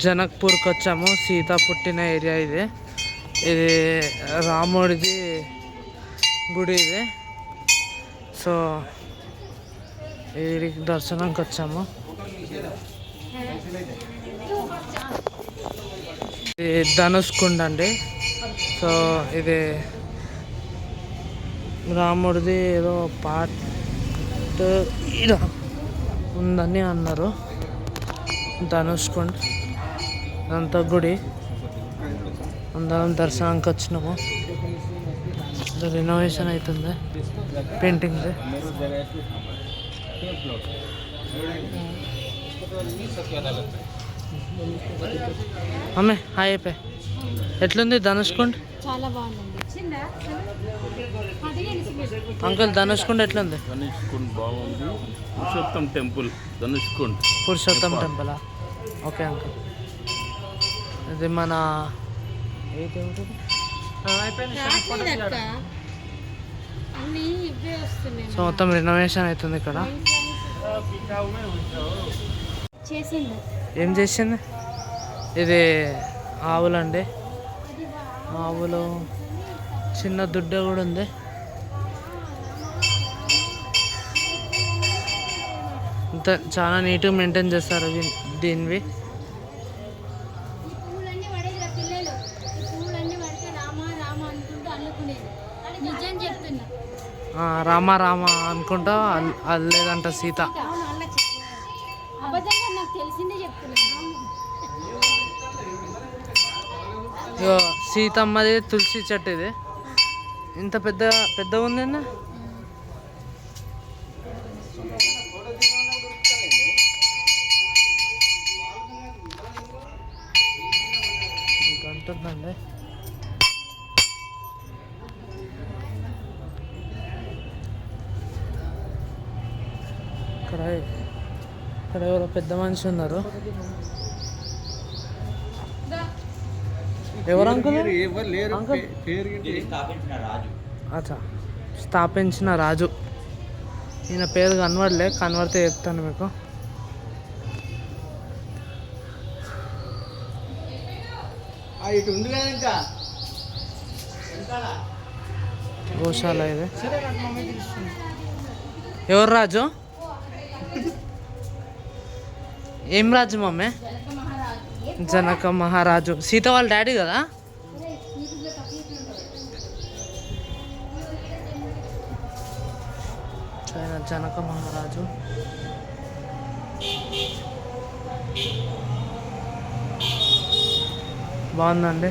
జనక్పూర్కి వచ్చాము. సీత పుట్టిన ఏరియా ఇది. ఇది రాముడిది గుడి ఇది. సో వీడికి దర్శనంకి వచ్చాము. ఇది ధనుష్కుండ్ అండి. సో ఇది రాముడిది ఏదో పార్ట్ ఇలా ఉందని అన్నారు. ధనుష్కుండ్ అంతా గుడి. అందరం దర్శనానికి వచ్చినాము. రినోవేషన్ అవుతుంది, పెయింటింగ్. అమ్మే హాయ్ అయిపోయి. ఎట్లుంది ధనుష్కుండ్? చాలా బాగుంది అంకుల్. ధనుష్కుండ్ ఎట్లుంది? ధనుష్కుండ్ బాగుంది. పురుషోత్తం టెంపుల్ ధనుష్కుండ్. పురుషోత్తం టెంపులా? Okay uncle. ఇది మన సో మొత్తం రినోవేషన్ అవుతుంది ఇక్కడ. ఏం చేసింది? ఇది ఆవులండి. ఆవులు చిన్న దుడ్డ కూడా ఉంది. అంత చాలా నీట్గా మెయింటైన్ చేస్తారు దీనివి. రామ రామ అనుకుంటా అల్లేదంట సీత. సీతమ్మది తులసి చెట్టు ఇది. ఇంత పెద్దగా ఉంది అన్న. ఇంకంటుందండి. ఇక్కడ ఎవరో పెద్ద మనిషి ఉన్నారు. ఎవరు అంకుల్? అచ్చా, స్థాపించిన రాజు. ఈయన పేరు కనబడితే చెప్తాను మీకు. గోశాల ఇది. ఎవరు రాజు? ఏం రాజు మమ్మీ? జనక మహారాజు. సీత వాళ్ళ డాడీ కదా? జనక మహారాజు. బాగుందండి.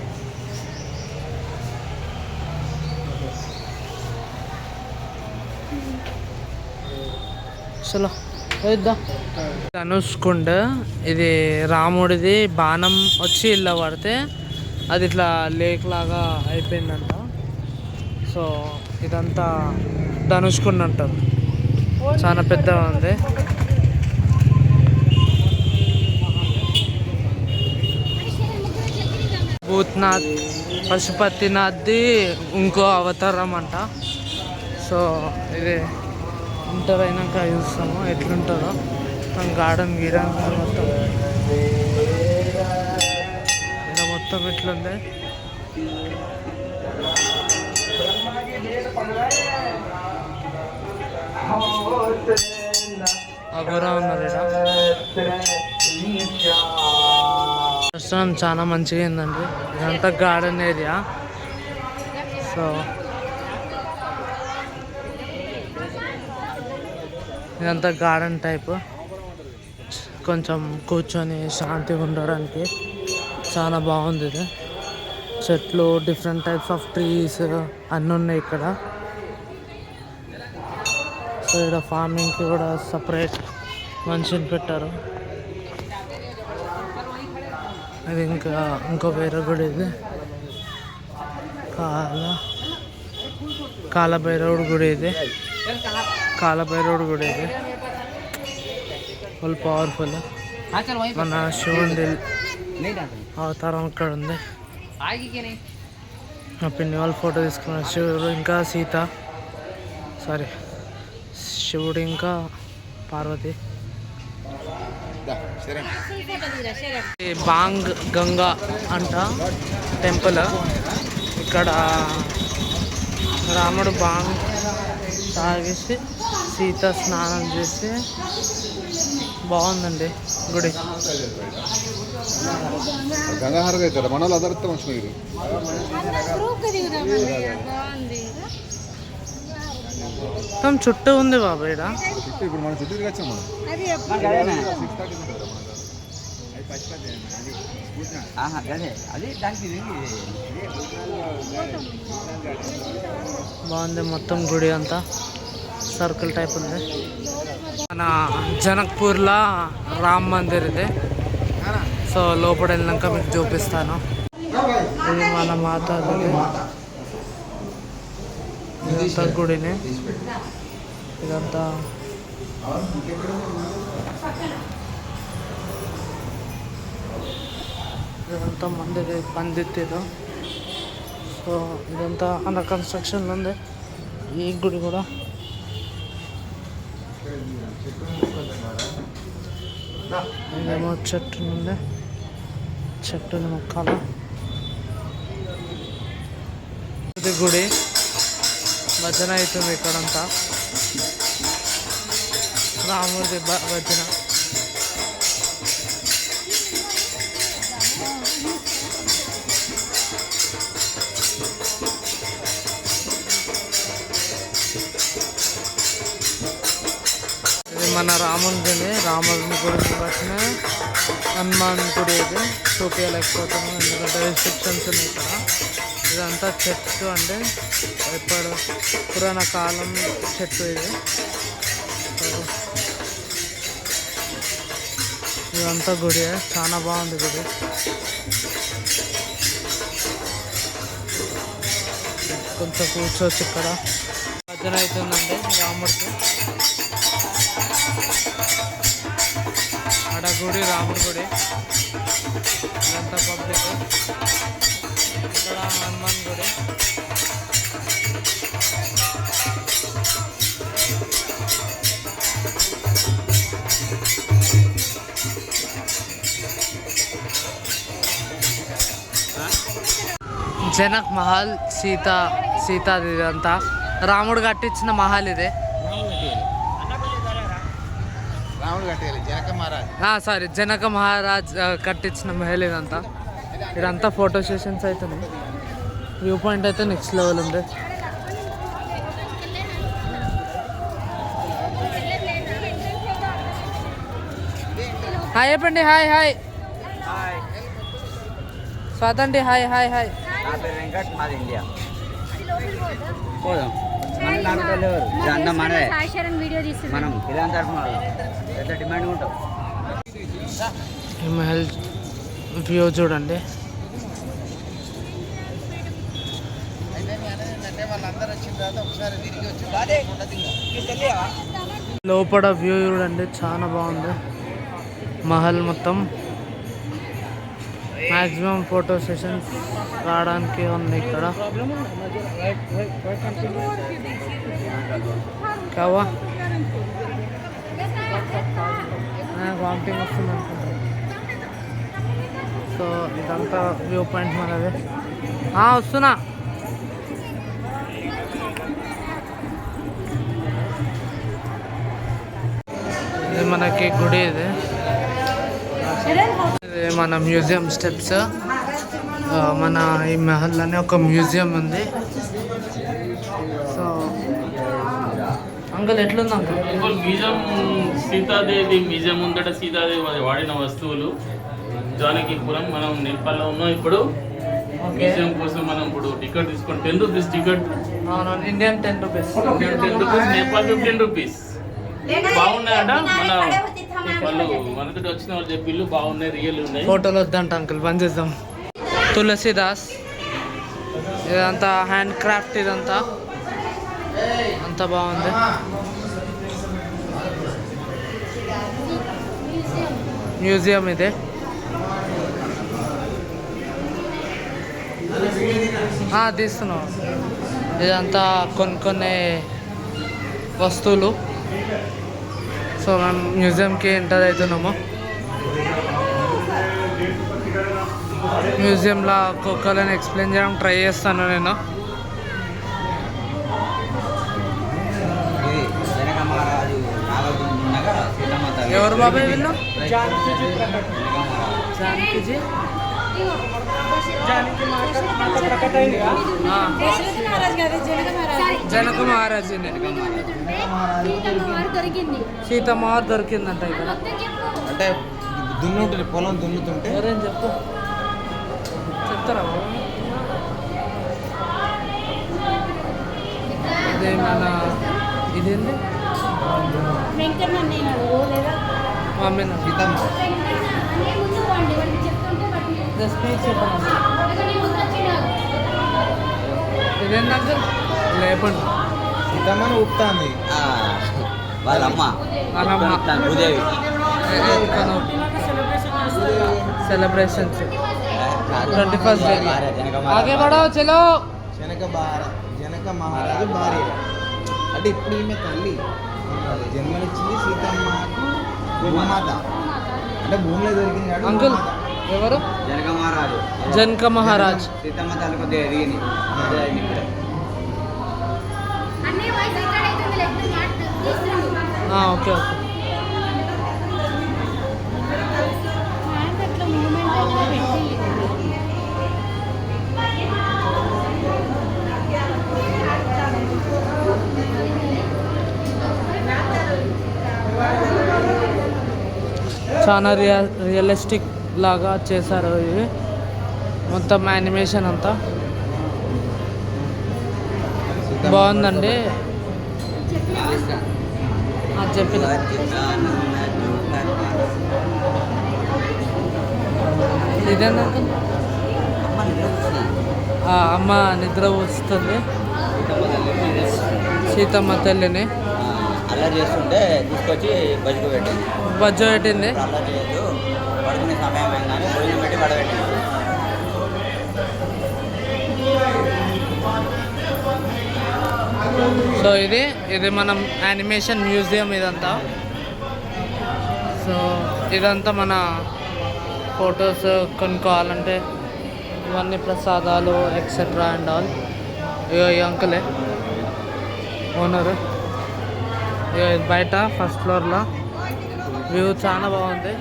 చలో వేద్దాం. ధనుష్కుండ్ ఇది రాముడిది. బాణం వచ్చి ఇలా పడితే అది ఇట్లా లేక్ లాగా అయిపోయిందంట. సో ఇదంతా ధనుష్కుండ్ అంటారు. చాలా పెద్దగా ఉంది. భూత్నాథ్ పశుపతినాథ్ది ఇంకో అవతారం అంట. సో ఇది ఇంటర్ అయినాక చూస్తాము ఎట్లుంటుందో. గార్డెన్ మొత్తం ఇలా మొత్తం ఎట్లుంది. అఘోరా ఉన్నారు ఇక్కడ. దర్శనం చాలా మంచిగా అయిందండి. ఇదంతా గార్డెన్ ఏరియా. సో ఇదంతా గార్డెన్ టైప్. కొంచెం కూర్చొని శాంతిగా ఉండడానికి చాలా బాగుంది. ఇది చెట్లు, డిఫరెంట్ టైప్స్ ఆఫ్ ట్రీస్ అన్నీ ఉన్నాయి ఇక్కడ. సో ఇక్కడ ఫార్మింగ్కి కూడా సపరేట్ మనిషిని పెట్టారు. ఇది ఇంకో వేరే గుడి. ఇది కాలభైరవుడు గుడి. ఇది కాలభైరవుడు గుడి. ఇది ఫుల్ పవర్ఫుల్. మన శివుడి అవతారం ఇక్కడ ఉంది. మా పిన్ని వాళ్ళు ఫోటో తీసుకున్నారు. శివుడు ఇంకా సీత, సారీ శివుడు ఇంకా పార్వతి. ఈ బాంగ్ గంగా అంట టెంపుల్. ఇక్కడ రాముడు బాంగ్ తాగేసి సీత స్నానం చేసి బాగుందండి గుడి. గంగాహార అవుతారా మన వాళ్ళు అదర్థం వచ్చిన ఇది మొత్తం చుట్టూ ఉంది బాబా ఇక్కడ. ఇప్పుడు మన చుట్టూ వచ్చాం మనం. బాగుంది మొత్తం గుడి అంతా సర్కిల్ టైప్ ఉంది. మన జనక్పూర్లో రామ్ మందిర్ ఇది. సో లోపల వెళ్ళినాక మీకు చూపిస్తాను. ఇది మన మాతాది ఇదంతా గుడిని. ఇదంతా ఇదంతా మందిర్ పందిత్తేదో. సో ఇదంతా అండర్ కన్స్ట్రక్షన్లో ఉంది ఈ గుడి కూడా. ఇదేమో చెట్టు నుండి చెట్టుని మొక్కాల. ఇది గుడి భజన అవుతుంది ఇక్కడంతా. రాముడి భజన. ఇది మన రాముని గుడిని బట్టిన హనుమాన్ గుడి. ఇది చూపించలేకపోతాము ఎందుకంటే రిస్ట్రిక్షన్స్ ఉన్నాయి ఇక్కడ. ఇదంతా చెట్టు అంటే ఎప్పుడు పురాణ కాలం చెట్టు ఇది. ఇదంతా గుడి చాలా బాగుంది గుడి. కొంచెం కూర్చోవచ్చు ఇక్కడ. భజన అవుతుందండి రాముడికి. ఆడ గుడి రాముడి గుడి. ఇదంతా పబ్లిక్. ఇక్కడ హనుమాన్ గుడి. జనక్ మహల్ సీతాది ఇదంతా రాముడు కట్టించిన మహల్ ఇదే. సారీ జనక మహారాజ్ కట్టించిన మహల్ ఇదంతా. ఇదంతా ఫోటో సెషన్స్ అవుతున్నాయి. వ్యూ పాయింట్ అయితే నెక్స్ట్ లెవెల్ ఉంది. హాయ్ చెప్పండి. హాయ్ హాయ్ స్వాతండి. Hi hi hi. ఈ మహల్ వ్యూ చూడండి. లోపల వ్యూ చూడండి చాలా బాగుంది. మహల్ మొత్తం మ్యాక్సిమం ఫోటో సెషన్స్ రావడానికి ఉంది ఇక్కడ. కావా వామిటింగ్ వస్తుంది అనుకుంటా. సో ఇదంతా వ్యూ పాయింట్ మనది. వస్తున్నా. ఇది మనకి గుడి. ఇది మన మ్యూజియం స్టెప్స్. మన ఈ మహల్లోనే ఒక మ్యూజియం ఉంది. సో అంకుల్ ఎట్లుంది అంకుల్? మ్యూజియం సీతాదేవి మ్యూజియం ఉందట. సీతాదేవి వాడిన వస్తువులు జానకిపురం. మనం నేపాల్లో ఉన్నాం ఇప్పుడు. మ్యూజియం కోసం మనం ఇప్పుడు టికెట్ తీసుకొని 10 rupees ticket. Indian 10 rupees. Nepal 15 rupees. బాగున్నాయట. వాళ్ళు మనతో వచ్చిన వాళ్ళు చెప్పిళ్ళు బాగున్నాయి, రియల్ ఉన్నాయి. ఫోటోలు వద్దంట అంకుల్, బంద్ చేద్దాం. తులసిదాస్ ఇదంతా హ్యాండ్ క్రాఫ్ట్. ఇదంతా అంతా బాగుంది. మ్యూజియం ఇదే. తీస్తున్నాం. ఇదంతా కొన్ని వస్తువులు. సో మేము మ్యూజియంకి ఎంటర్ అవుతున్నాము. మ్యూజియంలో ఒక్కొక్కరిని ఎక్స్ప్లెయిన్ చేయడం ట్రై చేస్తాను నేను. ఎవరు బాబాయ్ వీళ్ళు? జానకిజీ జనక మహారాజ్ సీతమ్మవారు దొరికిందంట ఇక్కడ. అంటే దున్నుంటుంది, పొలం దున్నుతుంటే ఎవరేం చెప్తారా? ఇదే మన ఇదేంటి మమ్మీ సీతమ్మ స్పీచ్ చెప్పండి. ఇదేంటంటే లేపండి. సీతమ్మని ఊపుతాంది వాళ్ళమ్మ భూదేవి. సెలబ్రేషన్స్ 21st ఆగే బడో చలో. జనక మహారాజు భార్య అంటే ఇప్పుడు ఈమె తల్లి జన్మనిచ్చింది సీతమ్మకు భూమాత, అంటే భూమిలో దొరికింది కాదు. అంకుల్ ఎవరు? జనక మహారాజు. జనక మహారాజ్. సీతమ్మ తల్లి కొద్దిగా ఎదిగింది. Okay okay. చాలా రియలిస్టిక్ లాగా చేశారు ఇది మొత్తం యానిమేషన్ అంతా బాగుందండి. చెప్పిన ఇదేనా అమ్మ నిద్ర వస్తుంది సీతమ్మ తల్లిని అల్లరి చేస్తుంటే తీసుకొచ్చి బజ్జు పెట్టింది. అల్లరి చేయొద్దు, పడుకునే సమయం అయిందని భోజనం పెట్టి పడబెట్టింది. సో ఇది మనం యానిమేషన్ మ్యూజియం ఇదంతా. సో ఇదంతా మన ఫొటోస్ కొనుక్కోవాలంటే ఇవన్నీ ప్రసాదాలు ఎక్సెట్రా అండ్ ఆల్. ఇగో ఈ అంకులే ఓనరు. ఇక బయట ఫస్ట్ ఫ్లోర్లో వ్యూ చాలా బాగుంది.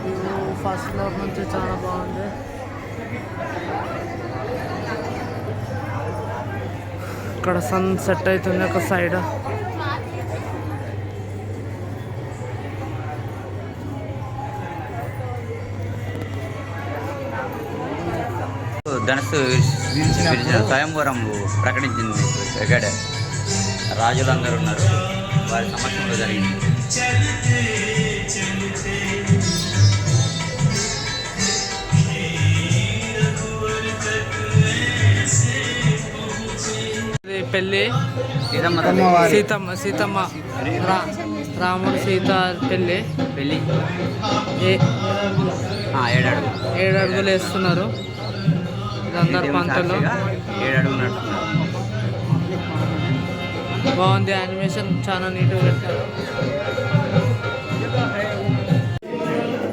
వ్యూ ఫస్ట్ ఫ్లోర్ నుంచి చాలా బాగుంది. ఇక్కడ సన్ సెట్ అవుతుంది ఒక సైడ్. ధనస్సు విరిచిన స్వయంవరం ప్రకటించింది ఇక్కడ. రాజులందరూ ఉన్నారు, వారి సమక్షంలో జరిగింది. పెళ్ళి సీతమ్మ రాముడు సీత పెళ్ళి 7 అడుగులు వేస్తున్నారు అందరు పంటలు. 7 అడుగులు నడుస్తున్నారు. బాగుంది యానిమేషన్, చాలా నీట్గా పెట్టారు.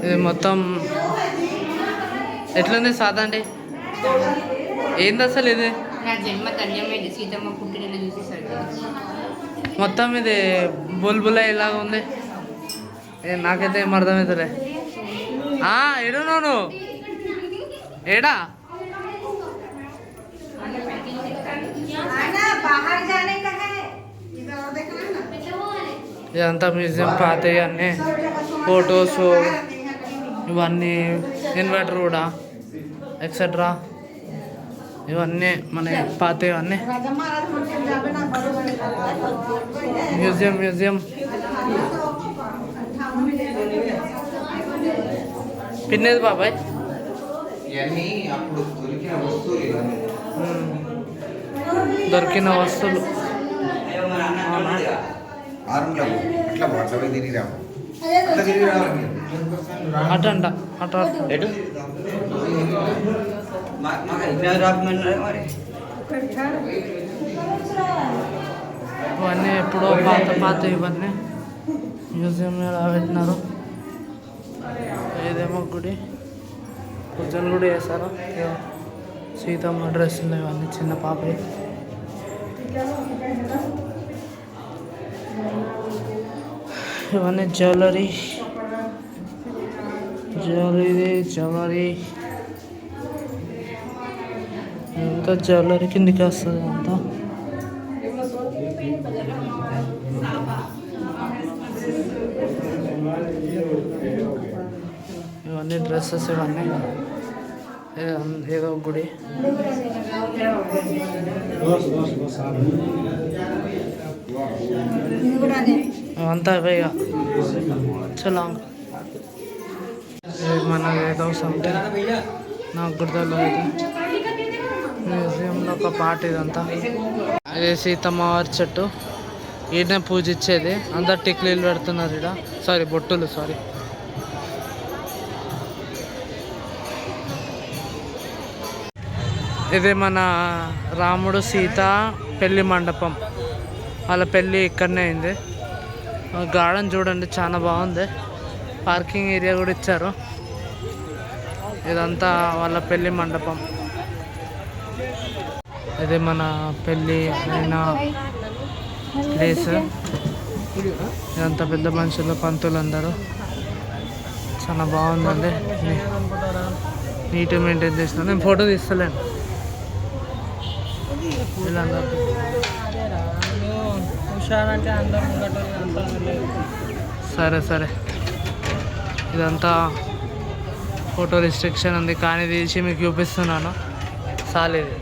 ఇది మొత్తం ఎట్లుంది సాదా అండి? ఏంది అసలు ఇది? నా జన్మ ధన్యమైంది సీతమ్మ పుట్టిన చూసేసరికి. మొత్తం ఇది బుల్బుల ఇలాగా ఉంది. నాకైతే ఏం అర్థమవుతుందే. ఏడున్నావు నువ్వు? ఏడా? ఇదంతా మ్యూజియం పాతవి అన్నీ ఫొటోస్ ఇవన్నీ ఇన్వర్టర్ కూడా ఎక్సెట్రా ఇవన్నీ మన పాతవి అన్నీ మ్యూజియం పిన్నేది బాబాయ్. ఇవన్నీ అప్పుడు దొరికిన వస్తువులు ఇవన్నీ. దొరికిన వస్తువులు ఆరులో అట్లా అట్లా తిరిగి రావు, అట్లా తిరిగి రావాలి. అటంట ఎటు మరి ఇవన్నీ ఎప్పుడో పాత ఇవన్నీ మ్యూజియం ఎలా పెట్టినారు. ఏదేమో గుడి పూజలు కూడా చేస్తారు. సీతమ్మ డ్రెస్సులు ఇవన్నీ చిన్న పాపే. ఇవన్నీ జ్యువెలరీ ఇంకా జ్యువెలరీ కిందికి వస్తుంది అంతా. ఇవన్నీ డ్రెస్సెస్ ఇవన్నీ ఏదో గుడి. అంతా అవే ఇక చలా మనది ఏదో సంథింగ్ నాకు గుర్తులేదు. మ్యూజియంలో ఒక పార్ట్ ఇదంతా. ఇది సీతమ్మ వారి చెట్టు. ఈయనే పూజించేది. అందరు టిక్లీలు పెడుతున్నారు ఇక్కడ. సారీ బొట్టులు సారీ. ఇది మన రాముడు సీత పెళ్లి మండపం. వాళ్ళ పెళ్ళి ఇక్కడనే అయింది. గార్డెన్ చూడండి చాలా బాగుంది. పార్కింగ్ ఏరియా కూడా ఇచ్చారు. ఇదంతా వాళ్ళ పెళ్లి మండపం. ఇది మన పెళ్ళి అయిన ప్లేస్. ఇదంతా పెద్ద మనుషులు పంతులు అందరూ. చాలా బాగుందండి. నీట్గా మెయింటైన్ చేసిన. నేను ఫోటో తీస్తలేను. సరే సరే ఇదంతా ఫోటో రిస్ట్రిక్షన్ ఉంది కానీ తీసి మీకు చూపిస్తున్నాను. చాలు ఇది.